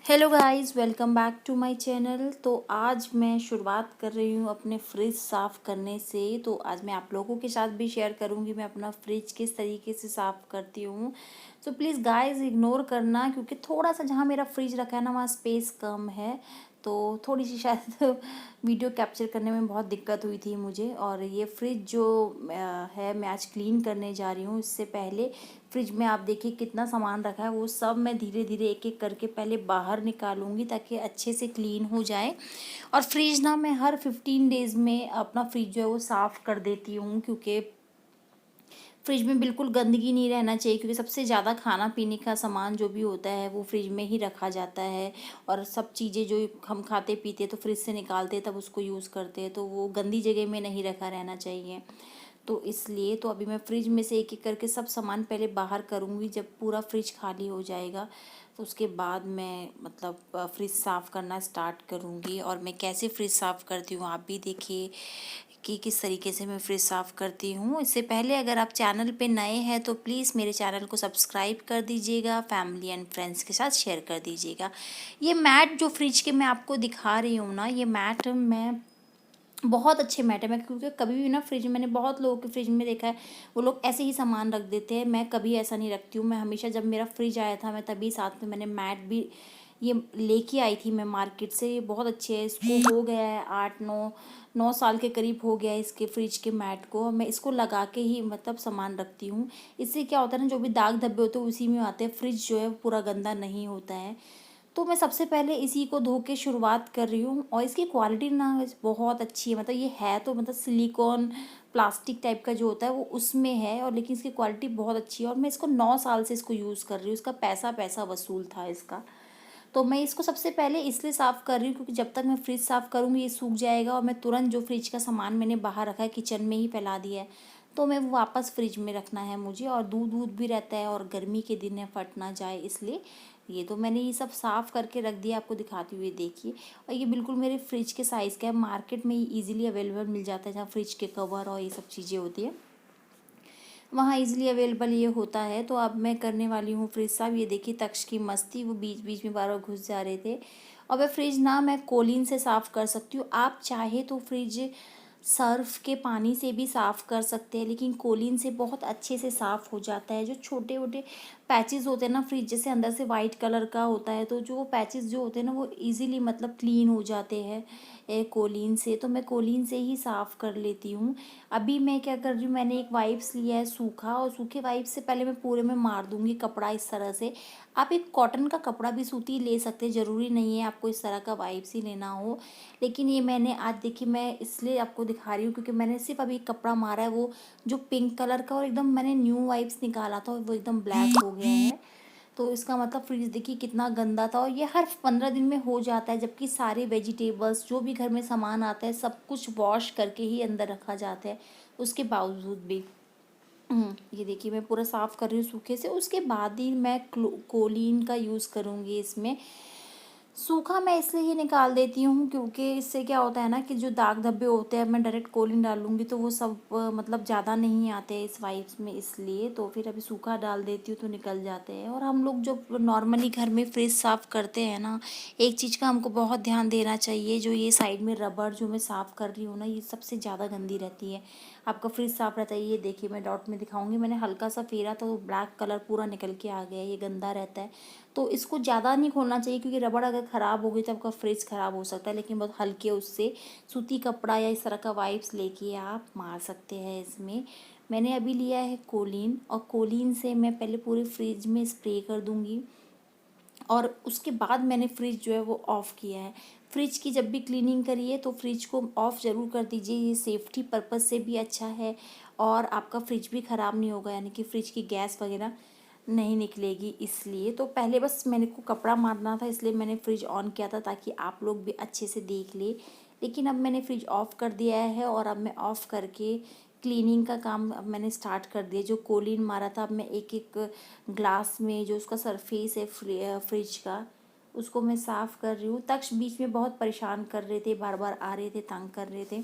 Hello guys, welcome back to my channel. तो आज मैं शुरुआत कर रही हूँ अपने फ्रिज साफ़ करने से। तो आज मैं आप लोगों के साथ भी शेयर करूँगी मैं अपना फ्रिज किस तरीके से साफ़ करती हूँ। तो प्लीज़ गाइस इग्नोर करना, क्योंकि थोड़ा सा जहाँ मेरा फ्रिज रखा है ना वहाँ स्पेस कम है, तो थोड़ी सी शायद वीडियो कैप्चर करने में बहुत दिक्कत हुई थी मुझे। और ये फ्रिज जो है मैं आज क्लीन करने जा रही हूँ। इससे पहले फ्रिज में आप देखिए कितना सामान रखा है, वो सब मैं धीरे धीरे एक एक करके पहले बाहर निकालूंगी ताकि अच्छे से क्लीन हो जाए। और फ्रिज ना मैं हर 15 डेज़ में अपना फ्रिज जो है वो साफ़ कर देती हूँ, क्योंकि फ्रिज में बिल्कुल गंदगी नहीं रहना चाहिए, क्योंकि सबसे ज़्यादा खाना पीने का सामान जो भी होता है वो फ्रिज में ही रखा जाता है। और सब चीज़ें जो हम खाते पीते तो फ्रिज से निकालते तब उसको यूज़ करते हैं, तो वो गंदी जगह में नहीं रखा रहना चाहिए। तो इसलिए तो अभी मैं फ्रिज में से एक एक करके सब सामान पहले बाहर करूँगी। जब पूरा फ्रिज खाली हो जाएगा तो उसके बाद मैं मतलब फ्रिज साफ़ करना स्टार्ट करूँगी। और मैं कैसे फ्रिज साफ़ करती हूँ आप भी देखिए कि किस तरीके से मैं फ्रिज साफ़ करती हूँ। इससे पहले अगर आप चैनल पे नए हैं तो प्लीज़ मेरे चैनल को सब्सक्राइब कर दीजिएगा, फैमिली एंड फ्रेंड्स के साथ शेयर कर दीजिएगा। ये मैट जो फ्रिज के मैं आपको दिखा रही हूँ ना, ये मैट मैं बहुत अच्छे मैट है। मैं क्योंकि कभी भी ना फ्रिज में मैंने बहुत लोगों के फ्रिज में देखा है वो लोग ऐसे ही सामान रख देते हैं। मैं कभी ऐसा नहीं रखती हूँ। मैं हमेशा जब मेरा फ्रिज आया था मैं तभी साथ में मैंने मैट भी ये लेके आई थी मैं मार्केट से। ये बहुत अच्छे है, इसको हो गया है 8 9 9 साल के करीब हो गया है इसके फ्रिज के मैट को। मैं इसको लगा के ही मतलब सामान रखती हूँ। इससे क्या होता है ना, जो भी दाग धब्बे होते हैं उसी में आते हैं, फ्रिज जो है पूरा गंदा नहीं होता है। तो मैं सबसे पहले इसी को धो के शुरुआत कर रही हूँ। और इसकी क्वालिटी ना बहुत अच्छी है। मतलब ये है तो मतलब सिलिकॉन प्लास्टिक टाइप का जो होता है वो उसमें है, और लेकिन इसकी क्वालिटी बहुत अच्छी है। और मैं इसको 9 साल से इसको यूज़ कर रही हूँ। इसका पैसा पैसा वसूल था इसका। तो मैं इसको सबसे पहले इसलिए साफ़ कर रही हूँ क्योंकि जब तक मैं फ्रिज साफ़ करूँगी ये सूख जाएगा, और मैं तुरंत जो फ्रिज का सामान मैंने बाहर रखा है किचन में ही फैला दिया है तो मैं वो वापस फ्रिज में रखना है मुझे। और दूध दूध भी रहता है और गर्मी के दिन है फट ना जाए, इसलिए ये तो मैंने ये सब साफ़ करके रख दिया आपको दिखाती हुई देखिए। और ये बिल्कुल मेरे फ्रिज के साइज़ का है। मार्केट में ही ईजिली अवेलेबल मिल जाता है, जहाँ फ्रिज के कवर और ये सब चीज़ें होती है वहाँ इजीली अवेलेबल ये होता है। तो अब मैं करने वाली हूँ फ्रिज साफ़। ये देखिए तक्ष की मस्ती, वो बीच बीच में बार बार घुस जा रहे थे। और वह फ्रिज ना मैं कोलिन से साफ़ कर सकती हूँ। आप चाहे तो फ्रिज सर्फ़ के पानी से भी साफ़ कर सकते हैं, लेकिन कोलिन से बहुत अच्छे से साफ़ हो जाता है। जो छोटे छोटे पैचेस होते हैं ना फ्रिज, जैसे अंदर से वाइट कलर का होता है, तो जो पैचेस जो होते हैं ना वो इजीली मतलब क्लीन हो जाते हैं कोलिन से। तो मैं कोलिन से ही साफ़ कर लेती हूँ। अभी मैं क्या कर रही हूँ, मैंने एक वाइप्स लिया है सूखा, और सूखे वाइप्स से पहले मैं पूरे में मार दूँगी कपड़ा इस तरह से। आप एक कॉटन का कपड़ा भी सूती ले सकते हैं, ज़रूरी नहीं है आपको इस तरह का वाइप्स ही लेना हो। लेकिन ये मैंने आज देखिए मैं इसलिए आपको दिखा रही हूँ क्योंकि मैंने सिर्फ अभी कपड़ा मारा है, वो जो पिंक कलर का, और एकदम मैंने न्यू वाइप्स निकाला था और वो एकदम ब्लैक हो गया है। तो इसका मतलब फ्रिज देखिए कितना गंदा था। और ये हर 15 दिन में हो जाता है, जबकि सारे वेजिटेबल्स जो भी घर में सामान आता है सब कुछ वॉश करके ही अंदर रखा जाता है उसके बावजूद भी। ये देखिए मैं पूरा साफ़ कर रही हूँ सूखे से। उसके बाद ही मैं कोलीन का यूज़ करूँगी इसमें। सूखा मैं इसलिए ही निकाल देती हूँ क्योंकि इससे क्या होता है ना कि जो दाग धब्बे होते हैं मैं डायरेक्ट कोलिन डालूँगी तो वो सब मतलब ज़्यादा नहीं आते हैं इस वाइप्स में, इसलिए तो फिर अभी सूखा डाल देती हूँ तो निकल जाते हैं। और हम लोग जो नॉर्मली घर में फ्रिज साफ़ करते हैं ना, एक चीज़ का हमको बहुत ध्यान देना चाहिए। जो ये साइड में रबड़ जो मैं साफ़ कर रही हूँ ना, ये सबसे ज़्यादा गंदी रहती है। आपका फ्रिज साफ़ रहता है, ये देखिए मैं डॉट में दिखाऊंगी, मैंने हल्का सा फेरा तो ब्लैक कलर पूरा निकल के आ गया, ये गंदा रहता है। तो इसको ज़्यादा नहीं खोलना चाहिए क्योंकि रबड़ अगर ख़राब हो गई तो आपका फ्रिज ख़राब हो सकता है। लेकिन बहुत हल्के उससे सूती कपड़ा या इस तरह का वाइप्स लेके आप मार सकते हैं इसमें। मैंने अभी लिया है कोलिन, और कोलिन से मैं पहले पूरे फ्रिज में स्प्रे कर दूँगी। और उसके बाद मैंने फ्रिज जो है वो ऑफ़ किया है। फ्रिज की जब भी क्लीनिंग करिए तो फ्रिज को ऑफ़ ज़रूर कर दीजिए, ये सेफ्टी पर्पज़ से भी अच्छा है। और आपका फ्रिज भी ख़राब नहीं होगा, यानी कि फ्रिज की गैस वगैरह नहीं निकलेगी इसलिए। तो पहले बस मैंने को कपड़ा मारना था इसलिए मैंने फ्रिज ऑन किया था ताकि आप लोग भी अच्छे से देख ले। लेकिन अब मैंने फ्रिज ऑफ़ कर दिया है और अब मैं ऑफ़ करके क्लीनिंग का काम अब मैंने स्टार्ट कर दिया। जो कोलिन मारा था अब मैं एक एक ग्लास में जो उसका सरफेस है फ्रिज का, उसको मैं साफ़ कर रही हूँ। तक्ष बीच में बहुत परेशान कर रहे थे, बार बार आ रहे थे, तंग कर रहे थे।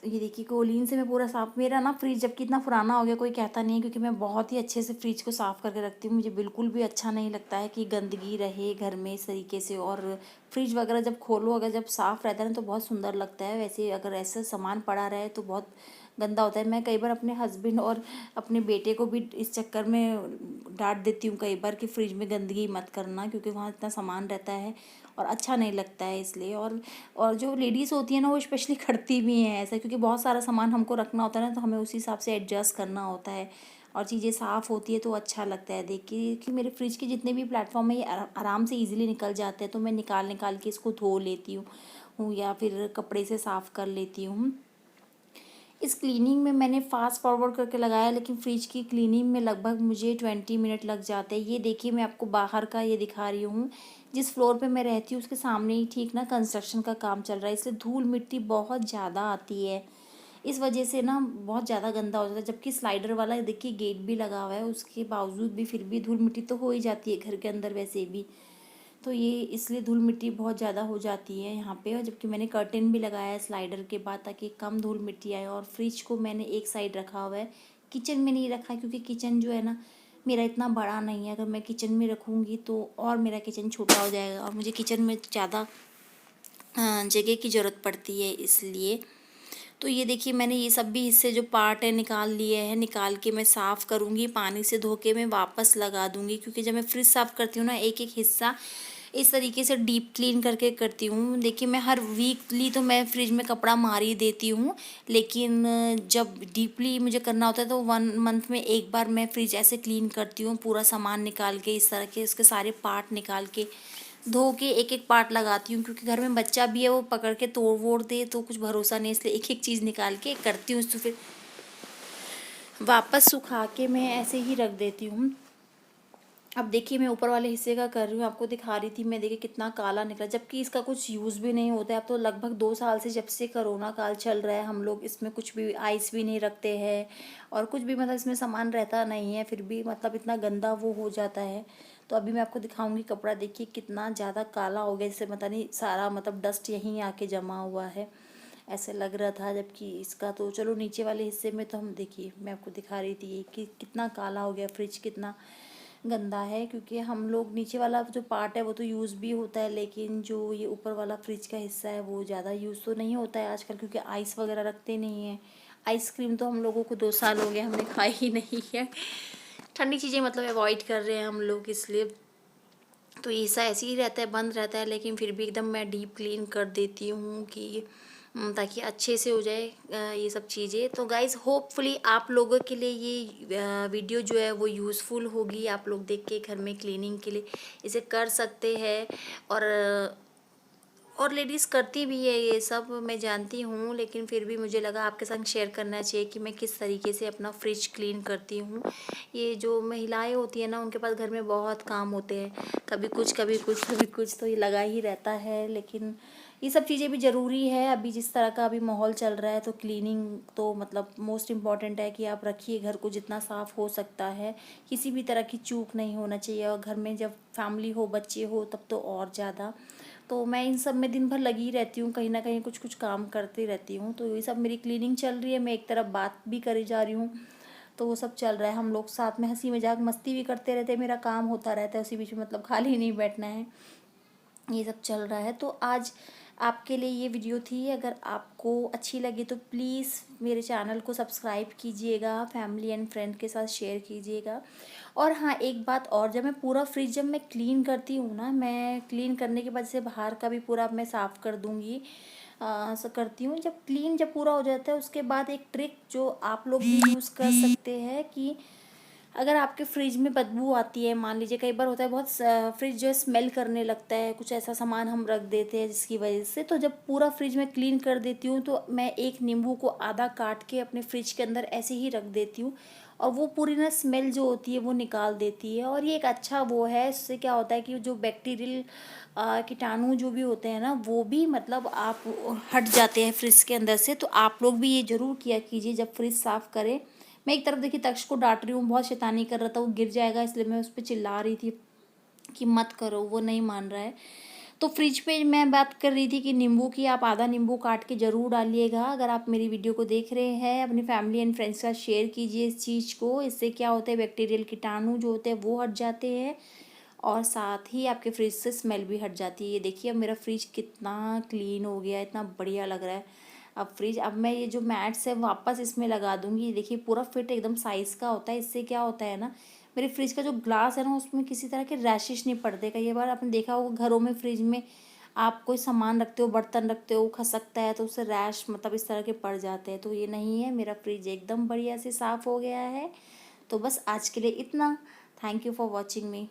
ये देखिए कोलीन से मैं पूरा साफ़, मेरा ना फ्रिज जबकि इतना पुराना हो गया कोई कहता नहीं है, क्योंकि मैं बहुत ही अच्छे से फ्रिज को साफ़ करके रखती हूँ। मुझे बिल्कुल भी अच्छा नहीं लगता है कि गंदगी रहे घर में इस तरीके से। और फ्रिज वगैरह जब खोलो, अगर जब साफ़ रहता है ना तो बहुत सुंदर लगता है। वैसे अगर ऐसा सामान पड़ा रहे तो बहुत गंदा होता है। मैं कई बार अपने हस्बैंड और अपने बेटे को भी इस चक्कर में डांट देती हूँ कई बार कि फ्रिज में गंदगी मत करना, क्योंकि वहाँ इतना सामान रहता है और अच्छा नहीं लगता है इसलिए। और जो लेडीज़ होती है ना वो स्पेशली करती भी हैं ऐसा, क्योंकि बहुत सारा सामान हमको रखना होता है ना, तो हमें उसी हिसाब से एडजस्ट करना होता है और चीज़ें साफ़ होती है तो अच्छा लगता है देख के कि मेरे फ्रिज के जितने भी प्लेटफॉर्म है ये आराम से इजीली निकल जाते हैं। तो मैं निकाल निकाल के इसको धो लेती हूँ या फिर कपड़े से साफ़ कर लेती हूँ। इस क्लीनिंग में मैंने फास्ट फॉरवर्ड करके लगाया, लेकिन फ्रिज की क्लीनिंग में लगभग मुझे 20 मिनट लग जाते हैं। ये देखिए मैं आपको बाहर का ये दिखा रही हूँ। जिस फ्लोर पे मैं रहती हूँ उसके सामने ही ठीक ना कंस्ट्रक्शन का काम चल रहा है, इसलिए धूल मिट्टी बहुत ज़्यादा आती है। इस वजह से ना बहुत ज़्यादा गंदा हो जाता है। जबकि स्लाइडर वाला देखिए गेट भी लगा हुआ है, उसके बावजूद भी फिर भी धूल मिट्टी तो हो ही जाती है घर के अंदर वैसे भी। तो ये इसलिए धूल मिट्टी बहुत ज़्यादा हो जाती है यहाँ पे। और जबकि मैंने कर्टेन भी लगाया है स्लाइडर के बाद ताकि कम धूल मिट्टी आए। और फ्रिज को मैंने एक साइड रखा हुआ है, किचन में नहीं रखा है, क्योंकि किचन जो है ना मेरा इतना बड़ा नहीं है। अगर मैं किचन में रखूँगी तो और मेरा किचन छोटा हो जाएगा और मुझे किचन में ज़्यादा जगह की ज़रूरत पड़ती है इसलिए। तो ये देखिए मैंने ये सब भी हिस्से जो पार्ट है निकाल लिए हैं। निकाल के मैं साफ़ करूँगी, पानी से धो के मैं वापस लगा दूँगी, क्योंकि जब मैं फ्रिज साफ़ करती हूँ ना एक एक हिस्सा इस तरीके से डीप क्लीन करके करती हूँ। देखिए मैं हर वीकली तो मैं फ्रिज में कपड़ा मार ही देती हूँ, लेकिन जब डीपली मुझे करना होता है तो 1 मंथ में एक बार मैं फ्रिज ऐसे क्लीन करती हूँ, पूरा सामान निकाल के इस तरह के उसके सारे पार्ट निकाल के धो के एक एक पार्ट लगाती हूँ। क्योंकि घर में बच्चा भी है, वो पकड़ के तोड़ वोड़ दे तो कुछ भरोसा नहीं, इसलिए एक एक चीज़ निकाल के करती हूँ। तो फिर वापस सुखा के मैं ऐसे ही रख देती हूँ। अब देखिए मैं ऊपर वाले हिस्से का कर रही हूँ, आपको दिखा रही थी मैं, देखिए कितना काला निकला, जबकि इसका कुछ यूज़ भी नहीं होता है। अब तो लगभग 2 साल से जब से कोरोना काल चल रहा है हम लोग इसमें कुछ भी आइस भी नहीं रखते हैं और कुछ भी मतलब इसमें सामान रहता नहीं है, फिर भी मतलब इतना गंदा वो हो जाता है। तो अभी मैं आपको दिखाऊंगी कपड़ा, देखिए कितना ज़्यादा काला हो गया, जैसे पता नहीं सारा मतलब डस्ट यहीं आके जमा हुआ है ऐसे लग रहा था। जबकि इसका तो चलो नीचे वाले हिस्से में तो हम देखिए मैं आपको दिखा रही थी कि कितना काला हो गया, फ्रिज कितना गंदा है। क्योंकि हम लोग नीचे वाला जो पार्ट है वो तो यूज़ भी होता है, लेकिन जो ये ऊपर वाला फ्रिज का हिस्सा है वो ज़्यादा यूज़ तो नहीं होता है आजकल, क्योंकि आइस वगैरह रखते नहीं हैं। आइसक्रीम तो हम लोगों को 2 साल हो गए हमने खाई ही नहीं है, ठंडी चीज़ें मतलब अवॉइड कर रहे हैं हम लोग इसलिए। तो ऐसा ऐसे ही रहता है, बंद रहता है, लेकिन फिर भी एकदम मैं डीप क्लीन कर देती हूँ कि ताकि अच्छे से हो जाए ये सब चीज़ें। तो गाइज़ होपफुली आप लोगों के लिए ये वीडियो जो है वो यूज़फुल होगी। आप लोग देख के घर में क्लीनिंग के लिए इसे कर सकते हैं। और और लेडीज़ करती भी है ये सब मैं जानती हूँ, लेकिन फिर भी मुझे लगा आपके संग शेयर करना चाहिए कि मैं किस तरीके से अपना फ्रिज क्लीन करती हूँ। ये जो महिलाएं होती हैं ना उनके पास घर में बहुत काम होते हैं, कभी कुछ कभी कुछ कभी कुछ, तो ये लगा ही रहता है। लेकिन ये सब चीज़ें भी ज़रूरी है, अभी जिस तरह का अभी माहौल चल रहा है तो क्लीनिंग तो मतलब मोस्ट इम्पॉर्टेंट है कि आप रखिए घर को जितना साफ़ हो सकता है। किसी भी तरह की चूक नहीं होना चाहिए, और घर में जब फैमिली हो बच्चे हो तब तो और ज़्यादा। तो मैं इन सब में दिन भर लगी रहती हूँ, कहीं ना कहीं कुछ कुछ काम करती रहती हूँ। तो ये सब मेरी क्लीनिंग चल रही है, मैं एक तरफ बात भी करी जा रही हूँ, तो वो सब चल रहा है। हम लोग साथ में हंसी मजाक मस्ती भी करते रहते हैं, मेरा काम होता रहता है उसी बीच में, मतलब खाली नहीं बैठना है, ये सब चल रहा है। तो आज आपके लिए ये वीडियो थी, अगर आपको अच्छी लगी तो प्लीज़ मेरे चैनल को सब्सक्राइब कीजिएगा, फैमिली एंड फ्रेंड के साथ शेयर कीजिएगा। और हाँ एक बात और, जब मैं पूरा फ्रिज जब मैं क्लीन करती हूँ ना, मैं क्लीन करने के बाद से बाहर का भी पूरा मैं साफ़ कर दूँगी करती हूँ। जब पूरा हो जाता है उसके बाद एक ट्रिक जो आप लोग भी यूज़ कर सकते हैं कि अगर आपके फ्रिज में बदबू आती है, मान लीजिए कई बार होता है बहुत फ्रिज जो है स्मेल करने लगता है, कुछ ऐसा सामान हम रख देते हैं जिसकी वजह से, तो जब पूरा फ्रिज में क्लीन कर देती हूँ तो मैं एक नींबू को आधा काट के अपने फ्रिज के अंदर ऐसे ही रख देती हूँ, और वो पूरी ना स्मेल जो होती है वो निकाल देती है। और ये एक अच्छा वो है, इससे क्या होता है कि जो बैक्टीरियल कीटाणु जो भी होते हैं ना वो भी मतलब आप हट जाते हैं फ्रिज के अंदर से। तो आप लोग भी ये ज़रूर किया कीजिए जब फ्रिज साफ़ करें। मैं एक तरफ देखिए तक्ष को डांट रही हूँ, बहुत शैतानी कर रहा था, वो गिर जाएगा इसलिए मैं उस पर चिल्ला रही थी कि मत करो, वो नहीं मान रहा है। तो फ्रिज पे मैं बात कर रही थी कि नींबू की, आप आधा नींबू काट के ज़रूर डालिएगा। अगर आप मेरी वीडियो को देख रहे हैं, अपनी फैमिली एंड फ्रेंड्स के साथ शेयर कीजिए इस चीज़ को। इससे क्या होता है, बैक्टीरियल कीटाणु जो होते हैं वो हट जाते हैं और साथ ही आपके फ्रिज से स्मेल भी हट जाती है। ये देखिए अब मेरा फ्रिज कितना क्लीन हो गया है, इतना बढ़िया लग रहा है। अब मैं ये जो मैट्स है वापस इसमें लगा दूंगी। ये देखिए पूरा फिट एकदम साइज़ का होता है। इससे क्या होता है ना, मेरे फ्रिज का जो ग्लास है ना उसमें किसी तरह के रैशेस नहीं पड़ते। कई बार आपने देखा होगा घरों में फ्रिज में आप कोई सामान रखते हो, बर्तन रखते हो, खसकता है तो उससे रैश मतलब इस तरह के पड़ जाते हैं। तो ये नहीं है, मेरा फ्रिज एकदम बढ़िया से साफ़ हो गया है। तो बस आज के लिए इतना। Thank you for watching me.